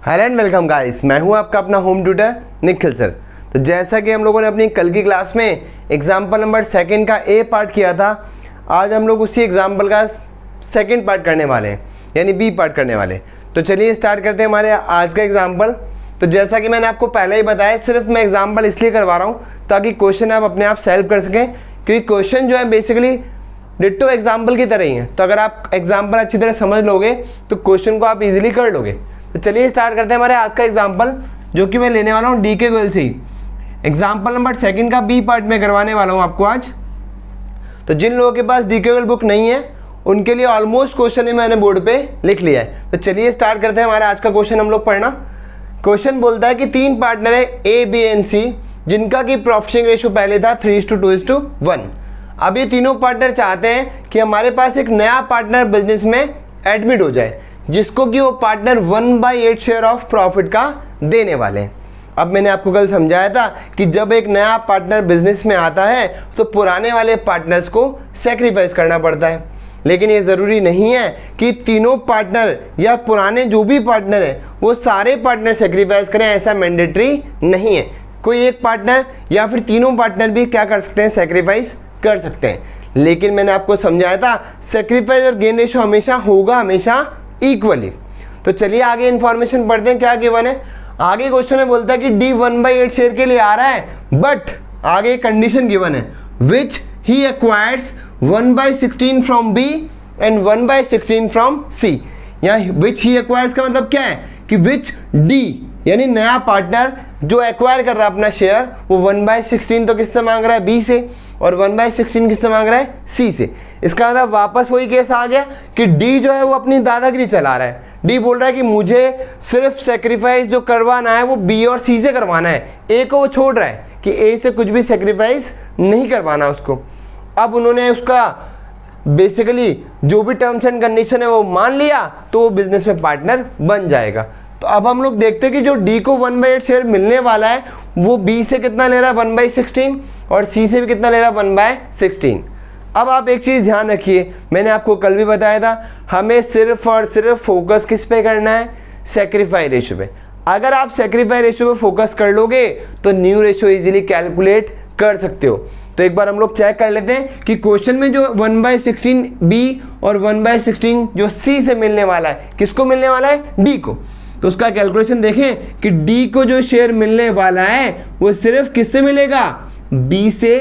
Hello and welcome guys, मैं हूं आपका अपना होम ट्यूटर निखिल सर। तो जैसा कि हम लोगों ने अपनी कल की क्लास में एग्जाम्पल नंबर 2 का ए पार्ट किया था, आज हम लोग उसी एग्जाम्पल का सेकंड पार्ट करने वाले हैं, यानी बी पार्ट करने वाले हैं। तो चलिए स्टार्ट करते हैं हमारे आज का एग्जाम्पल। तो जैसा कि मैंने आपको पहले ही बताया, सिर्फ मैं एग्जाम्पल इसलिए करवा रहा हूँ ताकि क्वेश्चन आप अपने आप सॉल्व कर सकें, क्योंकि क्वेश्चन जो है बेसिकली डिट्टो एग्जाम्पल की तरह ही है। तो अगर आप एग्जाम्पल अच्छी तरह समझ लोगे तो क्वेश्चन को आप इजीली कर लोगे। तो चलिए स्टार्ट करते हैं हमारे आज का एग्जाम्पल, जो कि मैं लेने वाला हूँ DK गोयल से ही। एग्जाम्पल नंबर 2 का बी पार्ट में करवाने वाला हूँ आपको आज। तो जिन लोगों के पास DK गोयल बुक नहीं है उनके लिए ऑलमोस्ट क्वेश्चन ही मैंने बोर्ड पे लिख लिया है। तो चलिए स्टार्ट करते हैं हमारा आज का क्वेश्चन हम लोग पढ़ना। क्वेश्चन बोलता है कि 3 पार्टनर है A, B एंड C, जिनका कि प्रॉफिट शेयरिंग रेशियो पहले था 3:2:1। अब ये तीनों पार्टनर चाहते हैं कि हमारे पास एक नया पार्टनर बिजनेस में एडमिट हो जाए, जिसको कि वो पार्टनर 1/8 शेयर ऑफ प्रॉफिट का देने वाले हैं। अब मैंने आपको कल समझाया था कि जब एक नया पार्टनर बिजनेस में आता है तो पुराने वाले पार्टनर्स को सेक्रीफाइस करना पड़ता है, लेकिन ये ज़रूरी नहीं है कि तीनों पार्टनर या पुराने जो भी पार्टनर हैं वो सारे पार्टनर सेक्रीफाइस करें, ऐसा मैंडेटरी नहीं है। कोई एक पार्टनर या फिर तीनों पार्टनर भी क्या कर सकते हैं, सेक्रीफाइस कर सकते हैं। लेकिन मैंने आपको समझाया था सेक्रीफाइस और गेन रेशियो हमेशा होगा, हमेशा इक्वली। तो चलिए आगे इन्फॉर्मेशन पढ़ते हैं क्या गिवन है। आगे क्वेश्चन में बोलता है कि D 1/8 शेयर के लिए आ रहा है, बट आगे कंडीशन गिवन है which he acquires 1/16 from B and 1/16 from C। यहाँ विच ही एक्वायर्स का मतलब क्या है कि विच D यानी नया पार्टनर जो एक्वायर कर रहा है अपना शेयर, वो 1/16 तो किससे मांग रहा है, B से, और 1/16 किससे मांग रहा है, C से। इसका मतलब वापस वही केस आ गया कि D जो है वो अपनी दादागिरी चला रहा है। D बोल रहा है कि मुझे सिर्फ सेक्रीफाइस जो करवाना है वो B और C से करवाना है, A को वो छोड़ रहा है कि A से कुछ भी सेक्रीफाइस नहीं करवाना उसको। अब उन्होंने उसका बेसिकली जो भी टर्म्स एंड कंडीशन है वो मान लिया, तो वो बिजनेस में पार्टनर बन जाएगा। तो अब हम लोग देखते हैं कि जो D को 1/8 शेयर मिलने वाला है वो B से कितना ले रहा है, 1/16, और C से भी कितना ले रहा है, 1/16। अब आप एक चीज़ ध्यान रखिए, मैंने आपको कल भी बताया था, हमें सिर्फ और सिर्फ फोकस किस पे करना है, सेक्रीफाइस रेशियो पे। अगर आप सेक्रीफाइस रेशियो पे फोकस कर लोगे तो न्यू रेशियो इजीली कैलकुलेट कर सकते हो। तो एक बार हम लोग चेक कर लेते हैं कि क्वेश्चन में जो 1/16 B और 1/16 जो C से मिलने वाला है, किसको मिलने वाला है, D को। तो उसका कैलकुलेशन देखें कि D को जो शेयर मिलने वाला है वो सिर्फ किससे मिलेगा, B से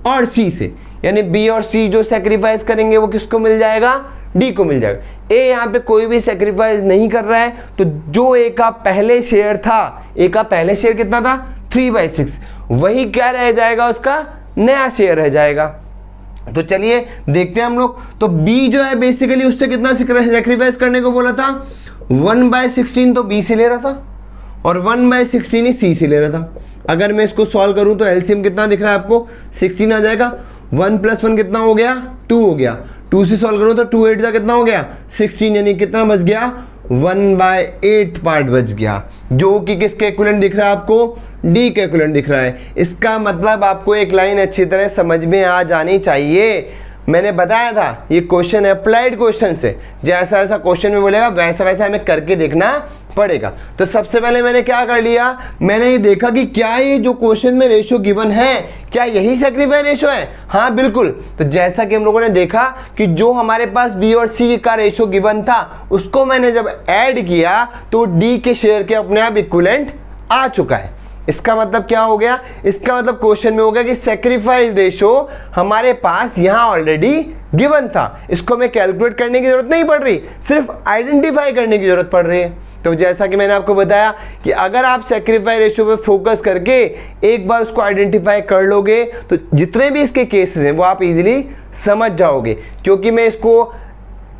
और C से, यानी B और C जो सेक्रीफाइस करेंगे वो किसको मिल जाएगा, D को मिल जाएगा। A यहाँ पे कोई भी सेक्रीफाइस नहीं कर रहा है, तो जो A का पहले शेयर था, A का पहले शेयर कितना था, 3/6, वही क्या रह जाएगा, उसका नया शेयर रह जाएगा। तो चलिए देखते हैं हम लोग। तो B जो है बेसिकली उससे कितना सेक्रीफाइस करने को बोला था, 1/16 तो B से ले रहा था और 1/16 ही C से ले रहा था। अगर मैं इसको सॉल्व करूं तो एलसीएम कितना दिख रहा है आपको, 16 आ जाएगा। 1 + 1 कितना हो गया, 2 हो गया। 2 से सॉल्व करो तो 2 8 जा कितना हो गया, 16, यानी कितना बच गया, 1/8 पार्ट बच गया, जो कि किसके इक्विवेलेंट दिख रहा है आपको, D के इक्विवेलेंट दिख रहा है। इसका मतलब आपको एक लाइन अच्छी तरह समझ में आ जानी चाहिए। मैंने बताया था ये क्वेश्चन है अप्लाइड क्वेश्चन से, जैसा ऐसा क्वेश्चन में बोलेगा वैसा वैसा हमें करके देखना पड़ेगा। तो सबसे पहले मैंने क्या कर लिया, मैंने ये देखा कि क्या ये जो क्वेश्चन में रेशियो गिवन है, क्या यही सेक्रीफाइस रेशियो है। हाँ बिल्कुल। तो जैसा कि हम लोगों ने देखा कि जो हमारे पास B और C का रेशियो गिवन था, उसको मैंने जब ऐड किया तो D के शेयर के अपने आप इक्विवेलेंट आ चुका है। इसका मतलब क्या हो गया, इसका मतलब क्वेश्चन में हो गया कि सेक्रीफाइस रेशियो हमारे पास यहाँ ऑलरेडी गिवन था, इसको हमें कैलकुलेट करने की जरूरत नहीं पड़ रही, सिर्फ आइडेंटिफाई करने की जरूरत पड़ रही है। तो जैसा कि मैंने आपको बताया कि अगर आप सेक्रीफाइस रेशियो पे फोकस करके एक बार उसको आइडेंटिफाई कर लोगे तो जितने भी इसके केसेस हैं वो आप इजीली समझ जाओगे, क्योंकि मैं इसको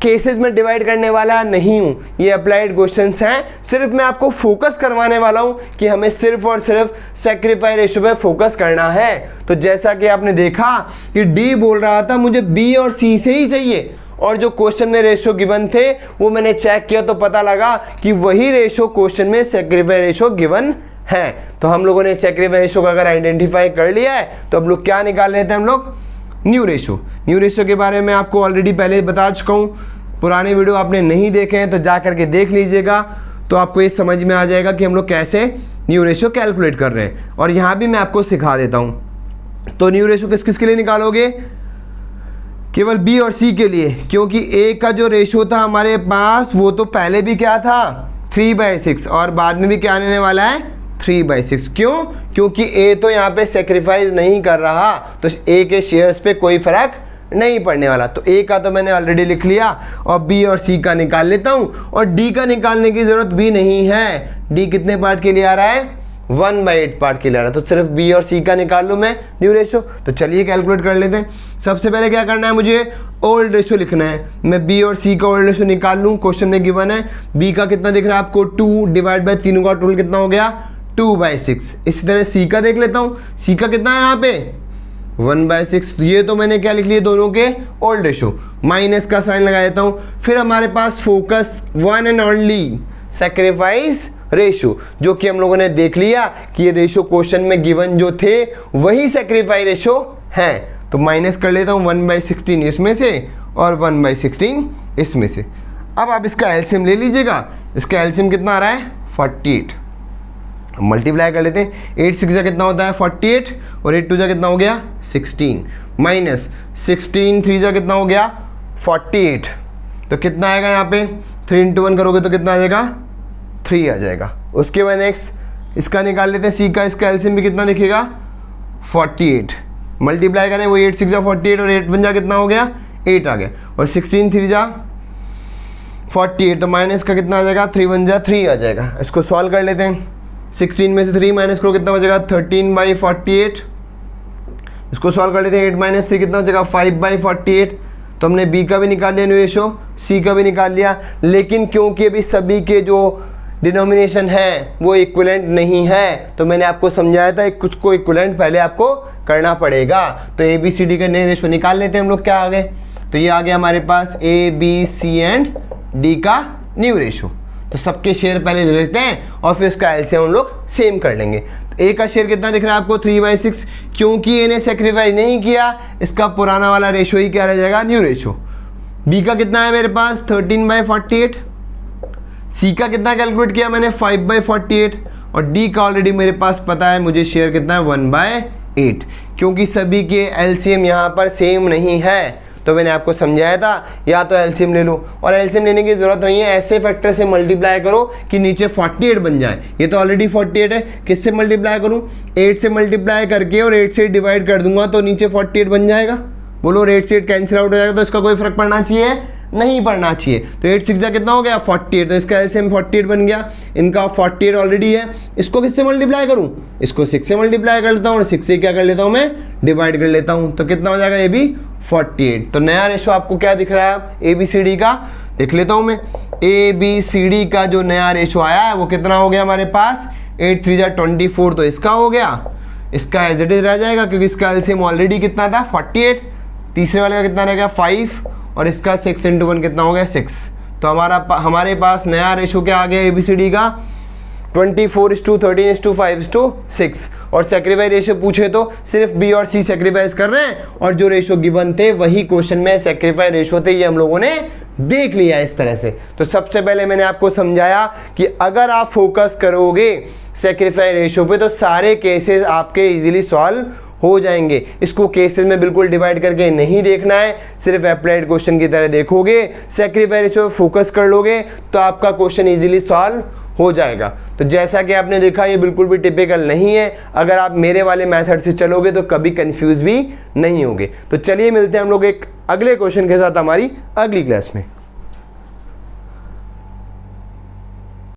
केसेस में डिवाइड करने वाला नहीं हूँ, ये अप्लाइड क्वेश्चंस हैं। सिर्फ मैं आपको फोकस करवाने वाला हूँ कि हमें सिर्फ और सिर्फ सेक्रीफाइस रेशियो पे फोकस करना है। तो जैसा कि आपने देखा कि D बोल रहा था मुझे B और C से ही चाहिए, और जो क्वेश्चन में रेशियो गिवन थे वो मैंने चेक किया तो पता लगा कि वही रेशियो क्वेश्चन में सेक्रीफाइस रेशियो गिवन है। तो हम लोगों ने सेक्रीफाइस रेशियो को अगर आइडेंटिफाई कर लिया है तो अब लोग क्या निकाल लेते हैं, हम लोग न्यू रेशियो। न्यू रेशियो के बारे में आपको ऑलरेडी पहले बता चुका हूँ, पुराने वीडियो आपने नहीं देखे हैं तो जा करके देख लीजिएगा। तो आपको ये समझ में आ जाएगा कि हम लोग कैसे न्यू रेशो कैलकुलेट कर रहे हैं। और यहाँ भी मैं आपको सिखा देता हूँ। तो न्यू रेशो किस किस के लिए निकालोगे? केवल बी और सी के लिए, क्योंकि ए का जो रेशो था हमारे पास वो तो पहले भी क्या था 3/6 और बाद में भी क्या आने वाला है 3/6। क्यों? क्योंकि ए तो यहाँ पे सेक्रीफाइस नहीं कर रहा, तो ए के शेयर्स पे कोई फर्क नहीं पड़ने वाला। तो ए का तो मैंने ऑलरेडी लिख लिया और बी और सी का निकाल लेता हूँ। और डी का निकालने की ज़रूरत भी नहीं है। डी कितने पार्ट के लिए आ रहा है? 1/8 पार्ट के लिए आ रहा है। तो सिर्फ बी और सी का निकाल लूँ मैं न्यू रेशो। तो चलिए कैलकुलेट कर लेते हैं। सबसे पहले क्या करना है, मुझे ओल्ड रेशो लिखना है। मैं बी और सी का ओल्ड रेशो निकाल लूँ। क्वेश्चन में गिवन है बी का कितना दिख रहा है आपको 2 डिवाइड बाय तीनों का टोटल कितना हो गया 2/6। इसी तरह सी का देख लेता हूँ। सी का कितना है यहाँ पे 1/6। ये तो मैंने क्या लिख लिया दोनों के ओल्ड रेशो। माइनस का साइन लगा देता हूँ। फिर हमारे पास focus one and only sacrifice ratio, जो कि हम लोगों ने देख लिया कि ये रेशो क्वेश्चन में गिवन जो थे वही सैक्रिफाइस रेशो हैं। तो माइनस कर लेता हूँ 1/16 इसमें से और 1/16 इसमें से। अब आप इसका एलसीएम ले लीजिएगा। इसका एलसीएम कितना आ रहा है 48। मल्टीप्लाई कर लेते हैं। 8 6 जा कितना होता है 48 और 8 2 जा कितना हो गया 16 माइनस 16 3 जा कितना हो गया 48। तो कितना आएगा यहाँ पे 3 × 1 करोगे तो कितना आ जाएगा 3 आ जाएगा। उसके बाद नेक्स्ट इसका निकाल लेते हैं सी का। इसका एलसीएम भी कितना दिखेगा 48। मल्टीप्लाई करें वो 8 6 जा 48 और 8 1 जा कितना हो गया 8 आ गया और 16 3 जा 48। तो माइनस का कितना आ जाएगा 3 1 जा 3 आ जाएगा। इसको सॉल्व कर लेते हैं। 16 में से 3 माइनस करो कितना बचेगा 13/48। इसको सॉल्व कर लेते हैं। 8 - 3 कितना बचेगा 5/48। तो हमने बी का भी निकाल लिया न्यू रेशो, सी का भी निकाल लिया। लेकिन क्योंकि अभी सभी के जो डिनोमिनेशन है वो इक्विवेलेंट नहीं है, तो मैंने आपको समझाया था कुछ को इक्विवेलेंट पहले आपको करना पड़ेगा। तो ए बी सी डी का न्यू रेशो निकाल लेते हैं हम लोग। क्या आ गए? तो ये आ गया हमारे पास A B C and D का न्यू रेशो। तो सबके शेयर पहले ले लेते हैं और फिर उसका एलसीएम हम लोग सेम कर लेंगे। तो ए का शेयर कितना दिख रहा है आपको 3/6, क्योंकि ए ने सेक्रीफाइस नहीं किया, इसका पुराना वाला रेशो ही क्या रह जाएगा न्यू रेशो। बी का कितना है मेरे पास 13/48। सी का कितना कैलकुलेट किया मैंने 5/48 और डी का ऑलरेडी मेरे पास पता है मुझे शेयर कितना है 1/8। क्योंकि सभी के एलसीएम यहाँ पर सेम नहीं है, तो मैंने आपको समझाया था या तो एलसीएम ले लो, और एलसीएम लेने की ज़रूरत नहीं है, ऐसे फैक्टर से मल्टीप्लाई करो कि नीचे 48 बन जाए। ये तो ऑलरेडी 48 है, किससे मल्टीप्लाई करूँ 8 से मल्टीप्लाई करके और 8 से डिवाइड कर दूंगा तो नीचे 48 बन जाएगा। बोलो 8 से 8 कैंसिल आउट हो जाएगा, तो इसका कोई फर्क पड़ना चाहिए नहीं पड़ना चाहिए। तो 8 6 जा कितना हो गया 48, तो इसका एलसीएम 48 बन गया। इनका 48 ऑलरेडी है, इसको किससे मल्टीप्लाई करूँ, इसको 6 से मल्टीप्लाई कर लेता हूँ और 6 से क्या कर लेता हूँ मैं डिवाइड कर लेता हूँ। तो कितना हो जाएगा ये भी 48। तो नया रेशो आपको क्या दिख रहा है ए बी सी डी का, देख लेता हूँ मैं। ए बी सी डी का जो नया रेशो आया है वो कितना हो गया हमारे पास 8 3 जा 24, तो इसका हो गया, इसका एज इट इज रह जाएगा क्योंकि इसका एलसीएम ऑलरेडी कितना था 48। तीसरे वाले का कितना रह गया 5 और इसका 6 × 1 कितना हो गया 6। तो हमारे पास नया रेशो क्या आ गया ए बी सी डी का 24:13:5:6। और सेक्रीफाइस रेशो पूछे तो सिर्फ बी और सी सेक्रीफाइस कर रहे हैं और जो रेशो गिवन थे वही क्वेश्चन में सेक्रीफाइस रेशो थे, ये हम लोगों ने देख लिया इस तरह से। तो सबसे पहले मैंने आपको समझाया कि अगर आप फोकस करोगे सेक्रीफाइस रेशो पे तो सारे केसेस आपके इजीली सॉल्व हो जाएंगे। इसको केसेस में बिल्कुल डिवाइड करके नहीं देखना है, सिर्फ अप्लाइड क्वेश्चन की तरह देखोगे, सेक्रीफाइस रेशो पे फोकस कर लोगे तो आपका क्वेश्चन इजीली सॉल्व हो जाएगा। तो जैसा कि आपने देखा ये बिल्कुल भी टिपिकल नहीं है, अगर आप मेरे वाले मेथड से चलोगे तो कभी कंफ्यूज भी नहीं होगे। तो चलिए मिलते हैं हम लोग एक अगले क्वेश्चन के साथ हमारी अगली क्लास में।